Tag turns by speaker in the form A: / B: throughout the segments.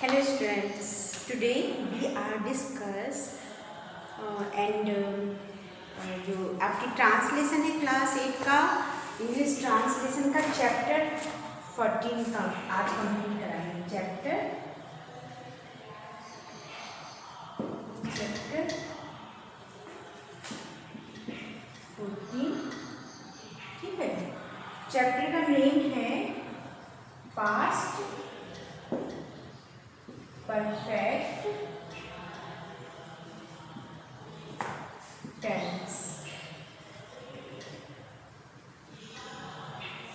A: Hello students, today we are discuss and जो आपकी translation है क्लास 8 का इंग्लिश ट्रांसलेशन का चैप्टर 14 का आज कंप्लीट कराएंगे। चैप्टर 14, ठीक है। चैप्टर का नेम है पास्ट परफेक्ट टेंस।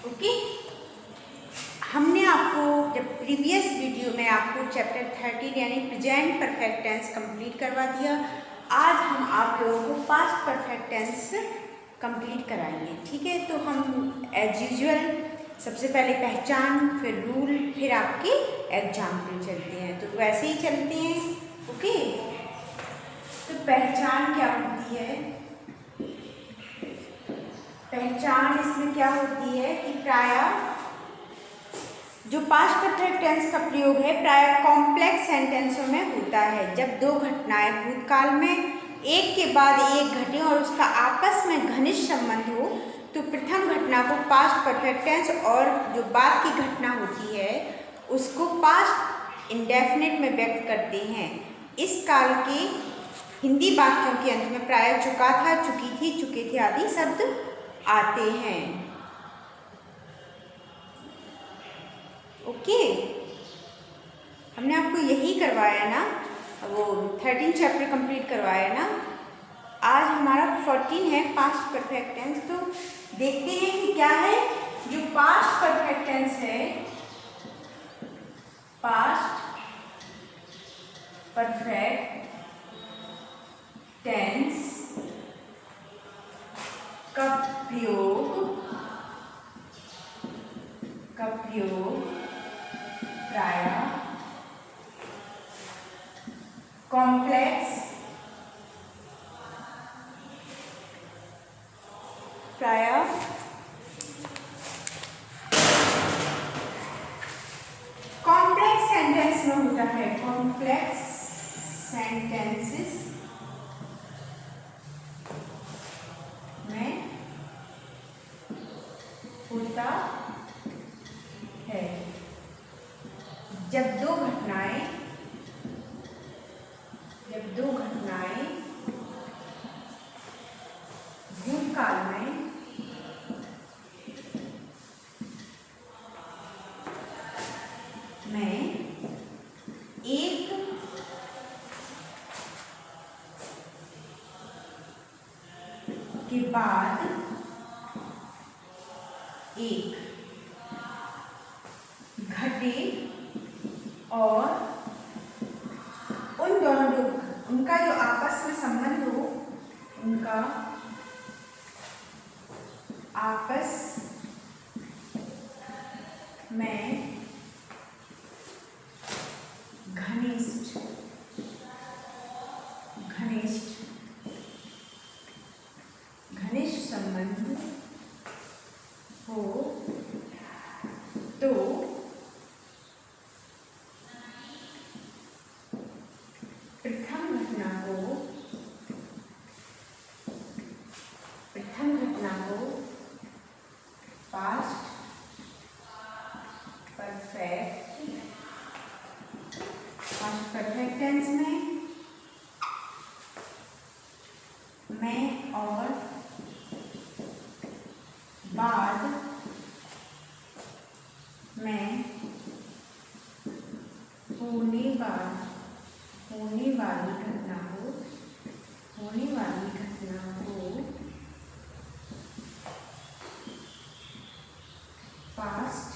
A: ओके, हमने आपको जब प्रीवियस वीडियो में आपको चैप्टर 13 यानी प्रेजेंट परफेक्ट टेंस कंप्लीट करवा दिया। आज हम आप लोगों को पास्ट परफेक्ट टेंस कंप्लीट कराएंगे, ठीक है। तो हम एज यूजुअल सबसे पहले पहचान, फिर रूल, फिर आपके एग्जाम्पल चलते हैं। तो वैसे ही चलते हैं, ओके। तो पहचान क्या होती है? पहचान इसमें क्या होती है कि प्रायः जो पास्ट परफेक्ट टेंस का प्रयोग है प्रायः कॉम्प्लेक्स सेंटेंसों में होता है। जब दो घटनाएं भूतकाल में एक के बाद एक घटे और उसका आपस में घनिष्ठ संबंध हो तो प्रथम घटना को पास्ट परफेक्ट टेंस और जो बाद की घटना होती है उसको पास्ट इंडेफिनिट में व्यक्त करते हैं। इस काल के हिंदी वाक्यों के अंत में प्रायः चुका था, चुकी थी, चुके थे आदि शब्द आते हैं। ओके, हमने आपको यही करवाया ना, वो 13 चैप्टर कंप्लीट करवाया ना। आज हमारा 14 है पास्ट परफेक्ट टेंस। तो देखते हैं कि क्या है जो पास्ट परफेक्ट टेंस है। पास्ट परफेक्ट टेंस का प्रयोग प्रायः कॉम्प्लेक्स सेंटेंस में होता है। कॉम्प्लेक्स सेंटेंसेस में होता है। जब दो घटनाएं भूतकाल में एक के बाद एक घटे और उन दोनों उनका जो आपस में संबंध हो, उनका आपस में घनिष्ठ संबंध हो तो प्रथम घटना को पास्ट परफेक्ट टेंस में और बाद में होने वाली घटना को पास्ट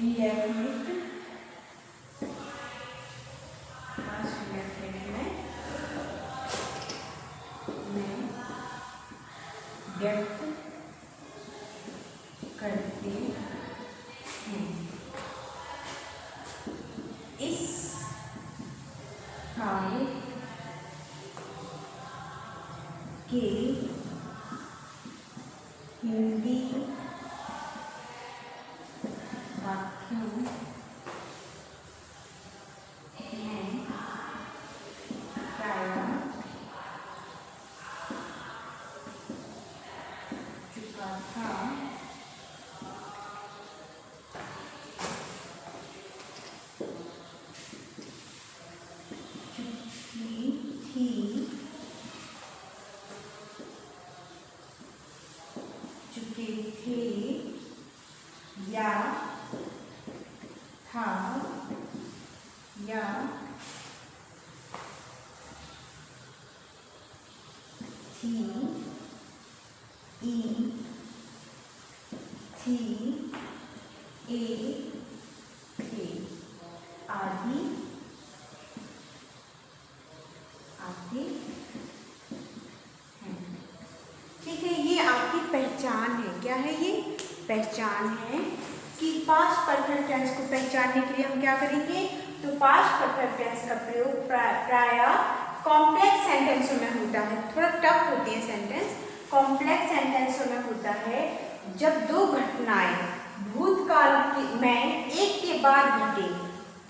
A: इंडेफिनिट में व्यक्त करते हैं। इस काल के हिंदी वाक्य था, चुकी थी, चुके थे, या था, या थी, थी, थे आदि आते हैं। ठीक है, ये आपकी पहचान है। क्या है ये? पहचान है कि पास्ट परफेक्ट टेंस को पहचानने के लिए हम क्या करेंगे? तो पास्ट परफेक्ट टेंस का प्रयोग प्रायः कॉम्प्लेक्स सेंटेंसों में होता है। थोड़ा टफ होते हैं सेंटेंस, कॉम्प्लेक्स सेंटेंसों में होता है जब दो घटनाएं भूतकाल में एक के बाद घटे।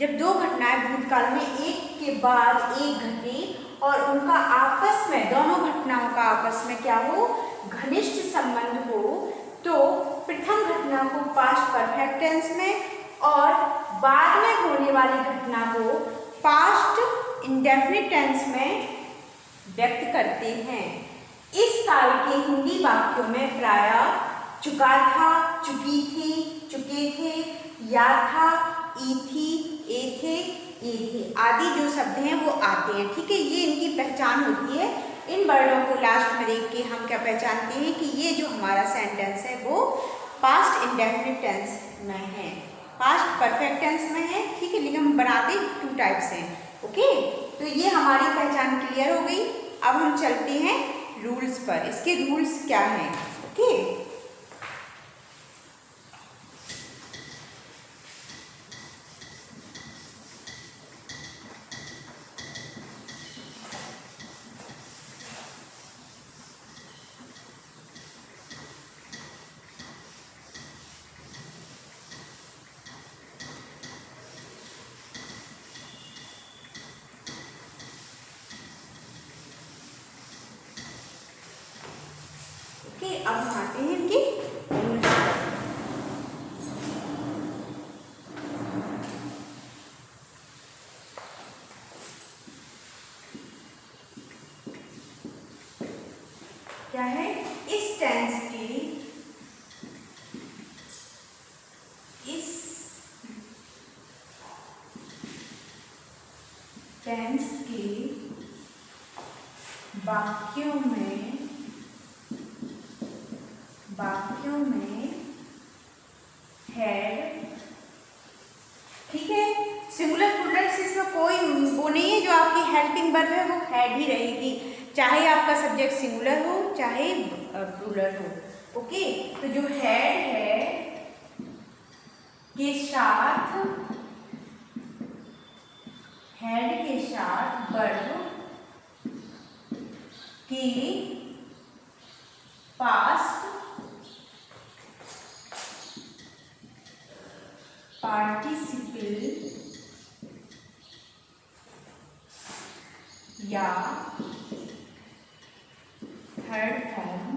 A: जब दो घटनाएं भूतकाल में एक के बाद एक घटे और उनका आपस में, दोनों घटनाओं का आपस में क्या हो? घनिष्ठ संबंध हो, तो प्रथम घटना को पास्ट परफेक्ट टेंस में और बाद में होने वाली घटना को पास्ट इंडेफिनिट टेंस में व्यक्त करते हैं। इस काल के हिंदी वाक्यों में प्रायः चुका था, चुकी थी, चुके थे, या था, ई थी, ए थे, ये थे आदि जो शब्द हैं वो आते हैं। ठीक है, ये इनकी पहचान होती है। इन वर्डों को लास्ट में देख के हम क्या पहचानते हैं कि ये जो हमारा सेंटेंस है वो पास्ट इंडेफिनिट टेंस में है, पास्ट परफेक्ट टेंस में है। ठीक है, लेकिन हम बनाते 2 टाइप्स हैं। ओके, तो ये हमारी पहचान क्लियर हो गई। अब हम चलते हैं रूल्स पर। इसके रूल्स क्या हैं? ओके, अब हम आते हैं इनके रूल्स पर। क्या है? इस टेंस के वाक्यों में हेड, ठीक है, सिंगुलर प्लूरल से इसमें कोई वो नहीं है, जो आपकी हेल्पिंग वर्ब है वो हेड ही रहेगी, चाहे आपका सब्जेक्ट सिंगुलर हो चाहे प्लूरल हो। ओके, तो जो हेड है के साथ, हेड के साथ वर्ब के पास्ट पार्टिसिपल या थर्ड फॉर्म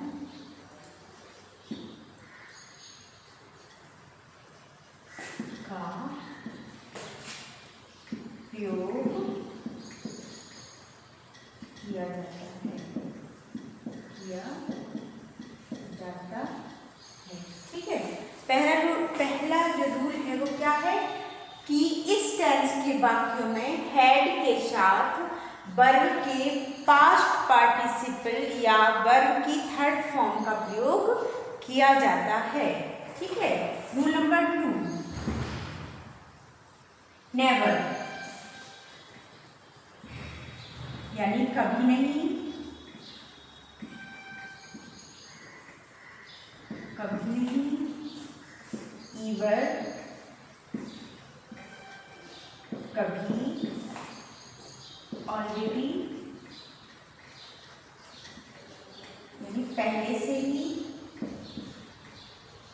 A: का प्रयोग किया जाता है। ठीक है, पहला जो रूल है वो क्या है कि इस टेंस के वाक्यों में हेड के साथ वर्ब के पास्ट पार्टिसिपल या वर्ब की थर्ड फॉर्म का प्रयोग किया जाता है। ठीक है, रूल नंबर 2, नेवर, यानी कभी नहीं, कभी नहीं, ईवर, कभी, ऑलरेडी, यानी पहले से ही,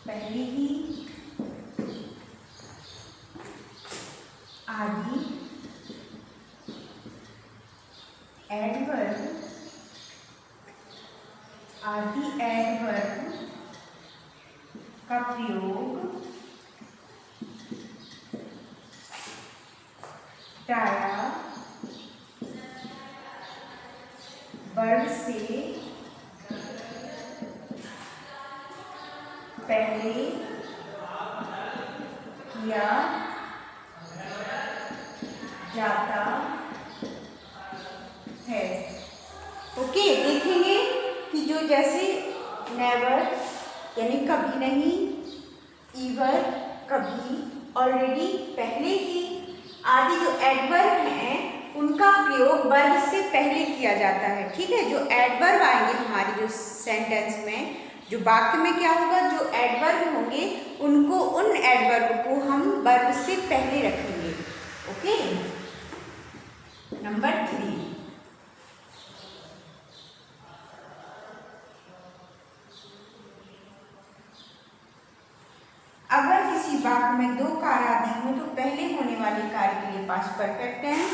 A: पहले ही, आदि, एडवर्ब, आदि एडवर्ब का प्रयोग प्रायः वर्ब से पहले किया जाता है। ओके, देखेंगे कि जो जैसे नेवर यानी कभी नहीं, ईवर कभी, ऑलरेडी पहले ही, आदि जो एडवर्ब हैं उनका प्रयोग वर्ब से पहले किया जाता है। ठीक है, जो एडवर्ब आएंगे हमारे जो सेंटेंस में, जो वाक्य में क्या होगा, जो एडवर्ब होंगे उनको, उन एडवर्ब को हम वर्ब से पहले रखेंगे। ओके, नंबर 3, अगर किसी वाक्य में दो कार्य आदि हो तो पहले होने वाले कार्य के लिए past perfect tense,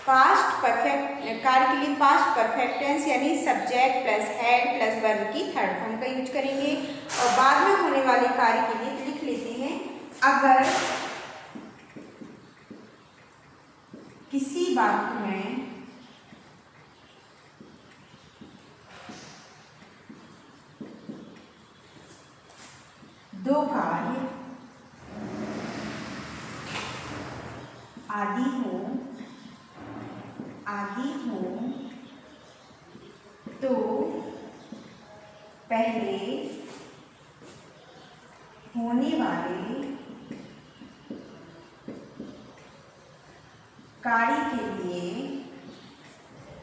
A: past perfect कार्य के लिए पास्ट परफेक्ट टेंस यानी subject plus had plus verb की थर्ड फॉर्म का यूज करेंगे। और बाद में होने वाले कार्य के लिए लिख लेते हैं, अगर किसी वाक्य में दो कार्य आदि हो तो पहले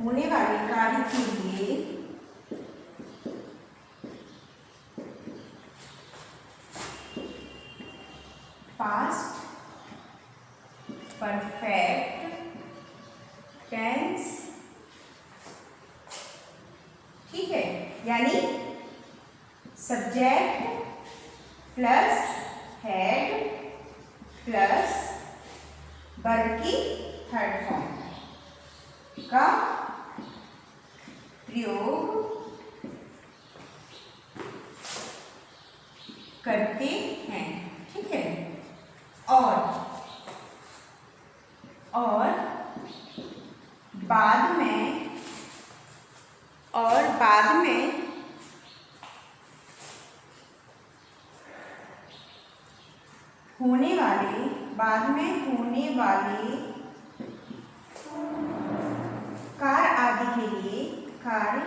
A: होने वाले कार्य के लिए पास्ट परफेक्ट टेंस, ठीक है, यानी subject plus had plus verb की थर्ड फॉर्म का प्रयोग करते हैं। ठीक है, और बाद में होने वाले कार्य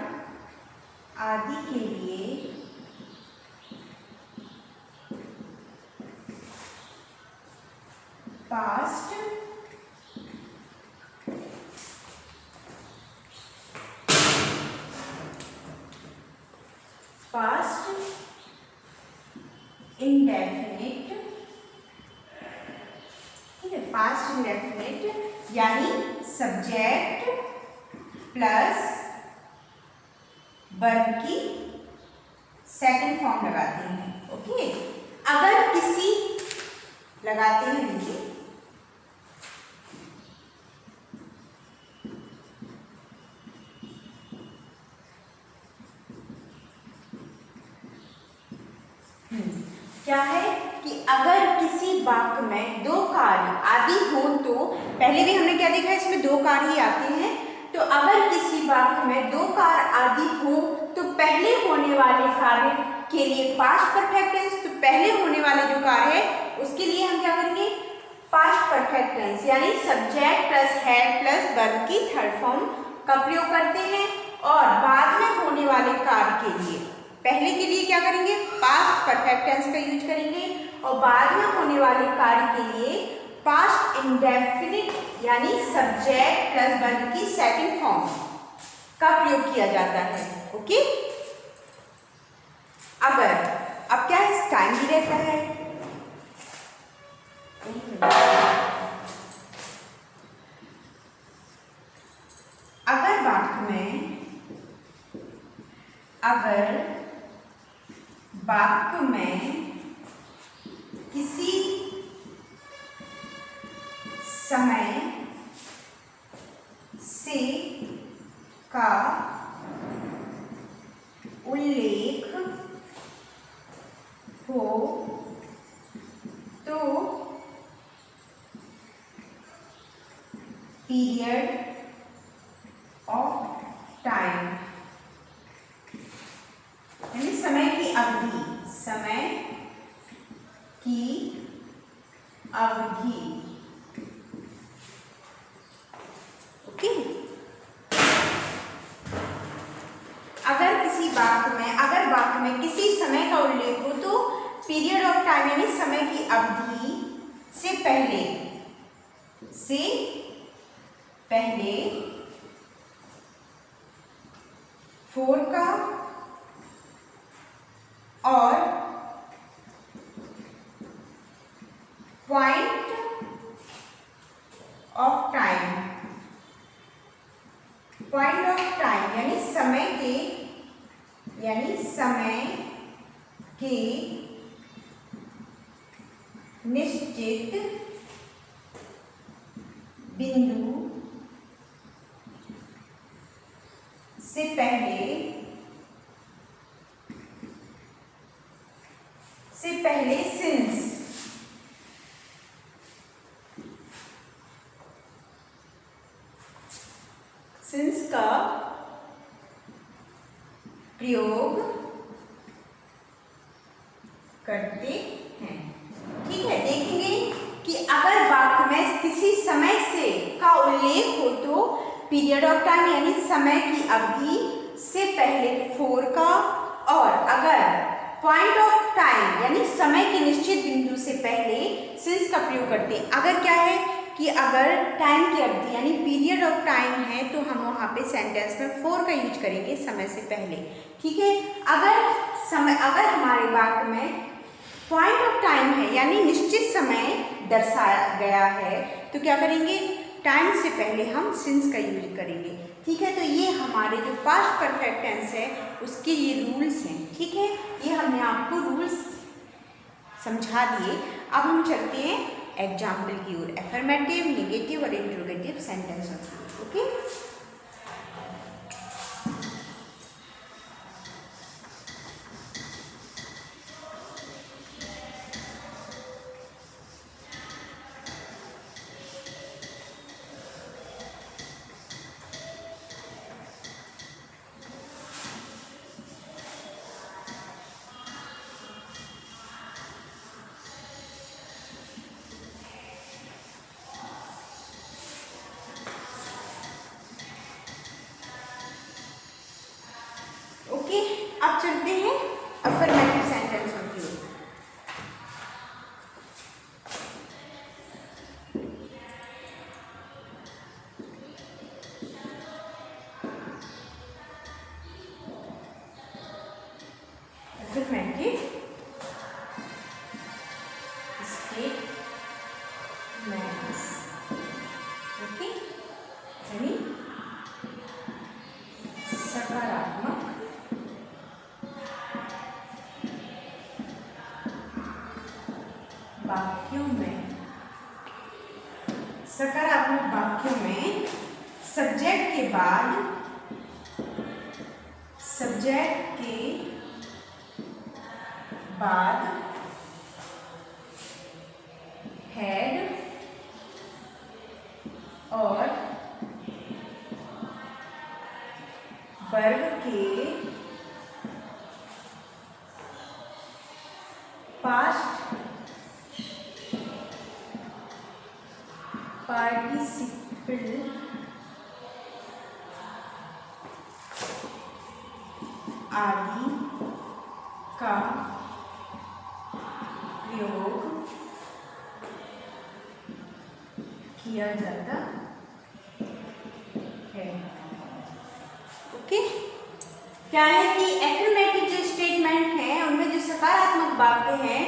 A: आदि के लिए पास्ट इंडेफिनिट, ठीक है, पास्ट इंडेफिनिट यानी सब्जेक्ट प्लस वर्ब की सेकंड फॉर्म लगाते हैं। ओके, अगर किसी लगाते हैं नीचे, क्या है कि अगर किसी वाक्य में दो कार्य आदि हो तो, पहले भी हमने क्या देखा है, इसमें दो कार्य ही आते हैं। तो अगर किसी वाक्य में दो कार्य आदि हो तो पहले होने वाले कार्य के लिए पास्ट परफेक्ट टेंस, तो पहले होने वाले जो कार्य है उसके लिए हम क्या करेंगे, पास्ट परफेक्ट टेंस यानी subject plus had plus verb की थर्ड फॉर्म का प्रयोग करते हैं। और बाद में होने वाले कार्य के लिए पहले के लिए क्या करेंगे, पास्ट परफेक्ट टेंस का यूज करेंगे, और बाद में होने वाले कार्य के लिए पास्ट इंडेफिनिट यानी सब्जेक्ट प्लस वर्ब की सेकंड फॉर्म का प्रयोग किया जाता है। ओके, अब क्या है, टाइम भी रहता है, अगर वाक्य में किसी समय से का उल्लेख हो तो पीरियड ऑफ टाइम यानी समय की अवधि, समय की अवधि। ओके। अगर वाक्य में किसी समय का उल्लेख हो तो पीरियड ऑफ टाइम यानी समय की अवधि से पहले फोर का और पॉइंट ऑफ टाइम यानी समय के निश्चित बिंदु से पहले सिंस का प्रयोग करते हैं। ठीक है, देखेंगे कि अगर वाक्य में किसी समय से का उल्लेख हो तो पीरियड ऑफ टाइम यानी समय की अवधि से पहले फोर का, और अगर पॉइंट ऑफ टाइम यानी समय के निश्चित बिंदु से पहले सिंस का प्रयोग करते हैं। अगर क्या है कि अगर टाइम की अवधि यानी पीरियड ऑफ टाइम है तो हम वहाँ पे सेंटेंस में फोर का यूज करेंगे समय से पहले। ठीक है, अगर हमारे वाक्य में पॉइंट ऑफ टाइम है यानी निश्चित समय दर्शाया गया है तो क्या करेंगे, टाइम से पहले हम सिंस का यूज करेंगे। ठीक है, तो ये हमारे जो पास्ट परफेक्ट टेंस है उसके ये रूल्स हैं। ठीक है, ये हमने आपको रूल्स समझा दिए। अब हम चलते हैं एग्जाम्पल की ओर, एफर्मेटिव, नेगेटिव और इंट्रोगेटिव सेंटेंस। ओके, अब चलते हैं अफर्मेटिव सेंटेंस की ओर। Affirmative statements. ओके, यानी सकारात्मक वाक्यों में सब्जेक्ट के बाद हेड और वर्ग के पास्ट पार्टिसिपल आदि का प्रयोग किया जाता है। ओके, क्या है कि एफर्मेटिव जो स्टेटमेंट है उनमें जो सकारात्मक वाक्य हैं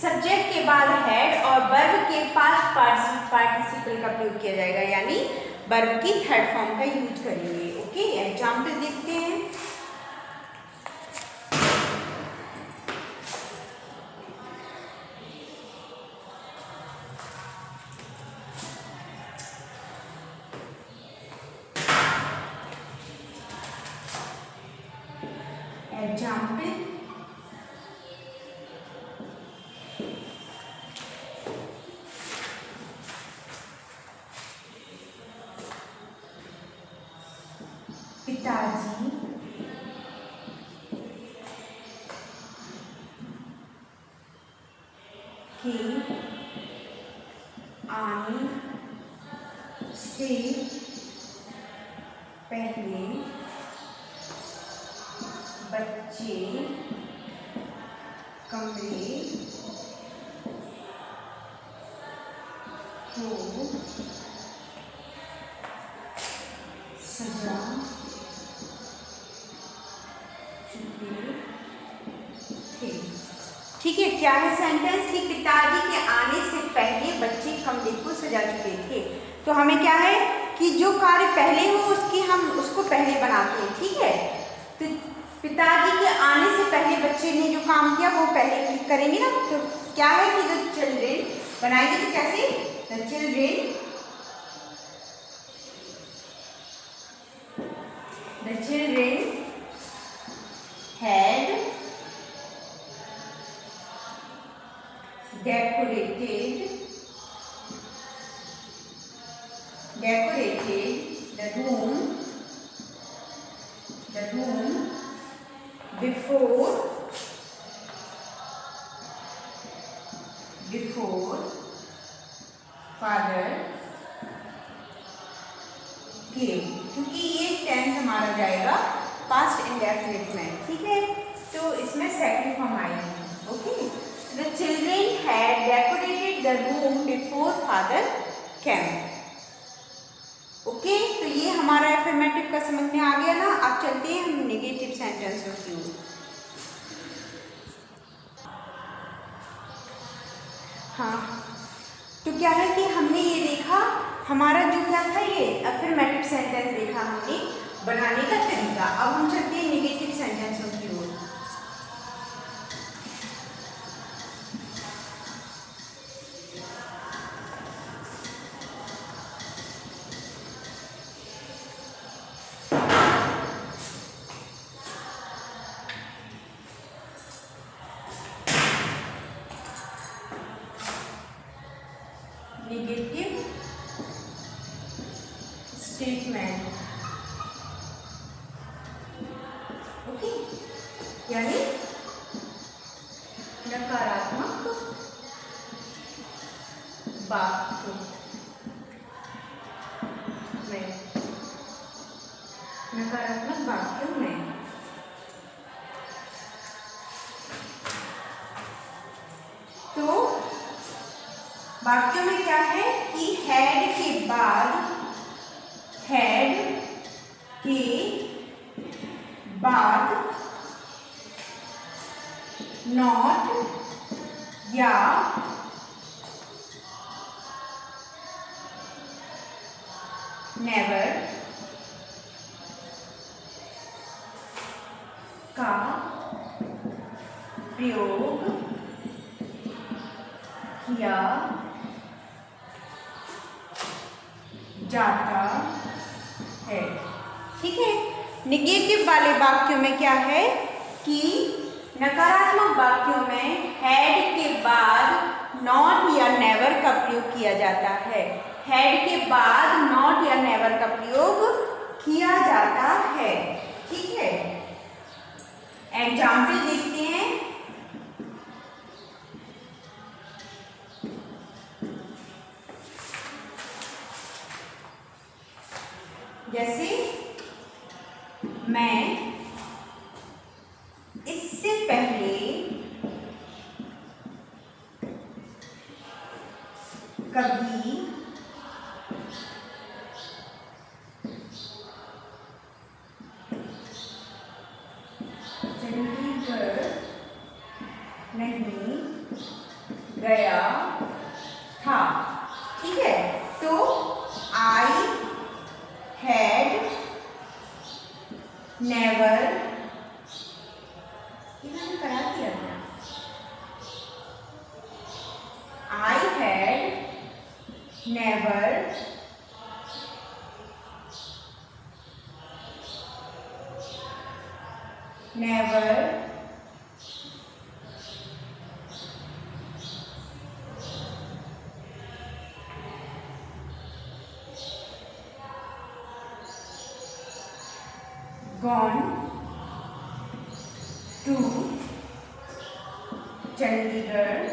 A: सब्जेक्ट के बाद हेड और वर्ब के पास्ट पार्टिसिपल का प्रयोग किया जाएगा, यानी वर्ब की थर्ड फॉर्म का यूज करेंगे। ओके, एग्जाम्पल देखते हैं। के आने से पहले बच्चे कमरे को सजा चुके थे। ठीक है, क्या है सेंटेंस कि पिताजी के आने से पहले बच्चे कमरे को सजा चुके थे। तो हमें क्या है कि जो कार्य पहले हो उसकी हम उसको पहले बनाते हैं। ठीक है, तो पिताजी के आने से पहले बच्चे ने जो काम किया वो पहले करेंगे ना। तो क्या है कि जो चिल्ड्रेन बनाएंगे तो कैसे, the children had decorated the room before father came, क्योंकि ये टेंस हमारा जाएगा पास्ट इंडेफिनिट में। ठीक है, तो इसमें सेकंड फॉर्म आएगी। Okay, the children had decorated the room before father came. Okay, तो ये हमारा एफर्मेटिव का समझ में आ गया ना। अब चलते हैं हम नेगेटिव सेंटेंसों की ओर। हाँ, तो क्या है कि हमने ये देखा, हमारा जो क्या था, ये अफर्मेटिव सेंटेंस देखा हमने बनाने का तरीका। अब हम चलते हैं नेगेटिव सेंटेंसों की ओर। नेगेटिव स्टेटमेंट, ओके, यानी नकारात्मक वाक्य में, नकारात्मक वाक्यों में तो वाक्यों में क्या है कि हैड के बाद नॉट या नेवर का प्रयोग किया जाता है। ठीक है, नेगेटिव वाले वाक्यों में क्या है कि नकारात्मक वाक्यों में हैड के बाद नॉट या नेवर का प्रयोग किया जाता है। हैड के बाद नॉट या नेवर का प्रयोग किया जाता है। ठीक है, एग्जाम्पल देखते हैं। जैसे मैं इससे पहले कभी चंडीगढ़ नहीं गया था। ठीक है, तो आई हैड नेवर, इन्होंने करा दिया था, आई had never gone to Chandigarh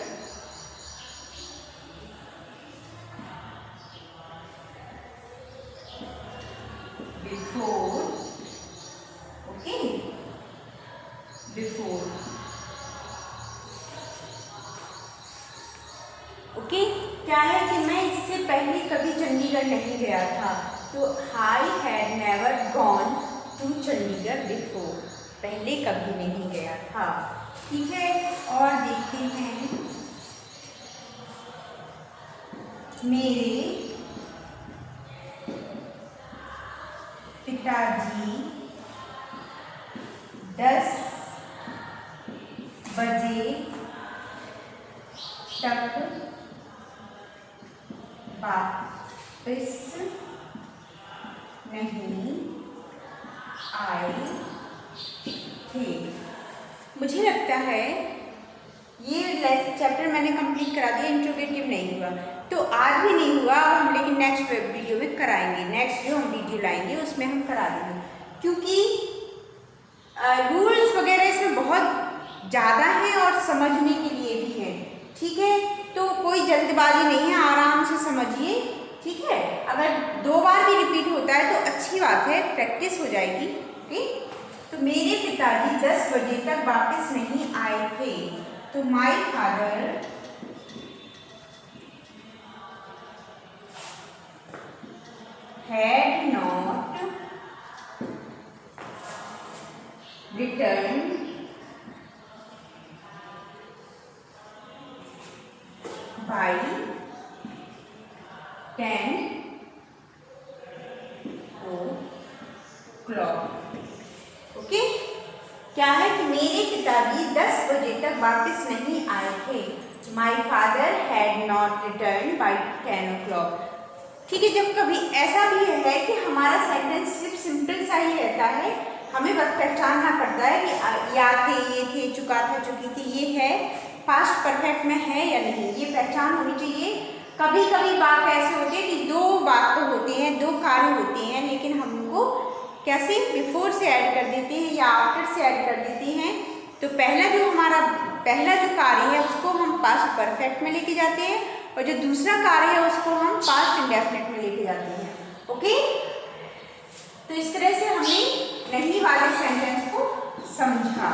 A: okay. क्या है कि मैं इससे पहले कभी चंडीगढ़ नहीं गया था, तो I had never gone to Chandigarh before, पहले कभी नहीं गया था। ठीक है, और देखते हैं मेरे पिताजी 10 बजे तक वापस नहीं आए थे। मुझे लगता है ये चैप्टर मैंने कंप्लीट करा दिया, इंट्रोगेटिव नहीं हुआ तो आज भी नहीं हुआ, अब हम लेकिन नेक्स्ट वीडियो में कराएंगे। नेक्स्ट जो हम वीडियो लाएंगे उसमें हम करा देंगे, क्योंकि रूल्स वगैरह इसमें बहुत ज़्यादा हैं और समझने के लिए भी हैं। ठीक है, तो कोई जल्दबाजी नहीं है, आराम से समझिए। ठीक है, अगर 2 बार भी रिपीट होता है तो अच्छी बात है, प्रैक्टिस हो जाएगी। ठीक, तो मेरे पिताजी 10 बजे तक वापस नहीं आए थे, तो my father had not returned by 10 o'clock। Okay, क्या है कि मेरे पिताजी 10 बजे तक वापस नहीं आए थे। My father had not written by 10 o'clock। ठीक है, जब कभी ऐसा भी है कि हमारा सेंटेंस सिर्फ सिंपल सा ही रहता है, हमें बस पहचानना पड़ता है कि या थे, ये थे, चुका था, चुकी थी, ये है पास्ट परफेक्ट में है या नहीं, ये पहचान होनी चाहिए। कभी कभी बात ऐसे होती है कि 2 बात तो होते हैं, 2 कार्य होते हैं, लेकिन हम उनको कैसे बिफोर से ऐड कर देते हैं या आफ्टर से ऐड कर देते हैं। तो पहला जो कार्य है उसको हम पास्ट परफेक्ट में लेके जाते हैं, और जो दूसरा कार्य है उसको हम पास्ट इंडेफिनिट में लेके जाते हैं। ओके, तो इस तरह से हमने नहीं वाले सेंटेंस को समझा।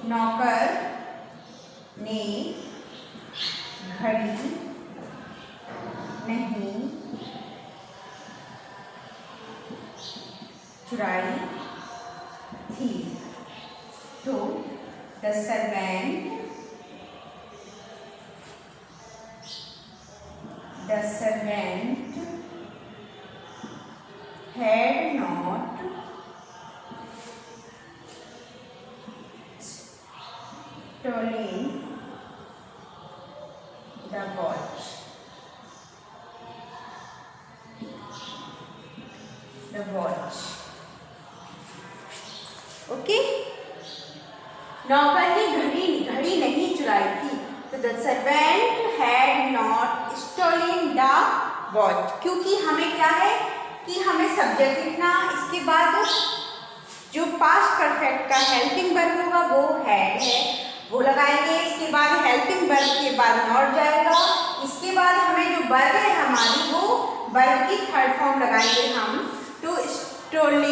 A: नौकर ने घड़ी नहीं चुराई थी, तो the servant had not stolen the watch। Okay, नौकर ने घड़ी नहीं चुराई थी, तो the servant had not stolen the watch. क्योंकि हमें क्या है कि हमें सब्जेक्ट लिखना, इसके बाद जो पास्ट परफेक्ट का हेल्पिंग वर्ब होगा वो हैड है, वो लगाएंगे। इसके बाद हेल्पिंग वर्ब के बाद नॉट जाएगा, इसके बाद हमें जो वर्ब है हमारी वो वर्ब की थर्ड फॉर्म लगाएंगे हम, तो stolen.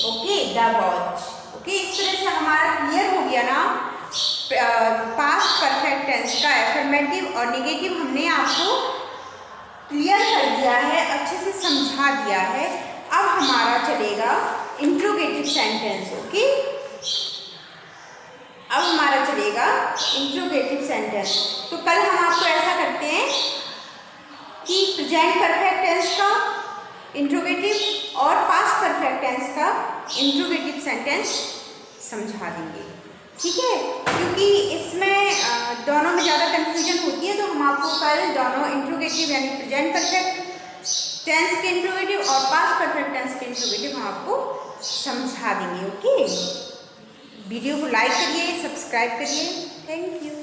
A: Okay, the watch. Okay, इस तरह से हमारा क्लियर हो गया ना पास्ट परफेक्ट टेंस का एफर्मेटिव और नेगेटिव हमने आपको क्लियर कर दिया है, अच्छे से समझा दिया है। अब हमारा चलेगा इंट्रोगेटिव सेंटेंस। ओके, अब हमारा चलेगा इंट्रोगेटिव सेंटेंस। तो कल हम आपको ऐसा करते हैं कि प्रेजेंट परफेक्ट टेंस का इंट्रोगेटिव और पास्ट परफेक्ट टेंस का इंट्रोगेटिव सेंटेंस समझा देंगे। ठीक है, क्योंकि इसमें दोनों में ज़्यादा कंफ्यूजन होती है, तो हम आपको कल दोनों इंट्रोगेटिव यानी प्रेजेंट परफेक्ट टेंस के इंट्रोगेटिव और पास्ट परफेक्ट टेंस के इंट्रोगेटिव हम आपको समझा देंगे। ओके, वीडियो को लाइक करिए, सब्सक्राइब करिए। Thank you.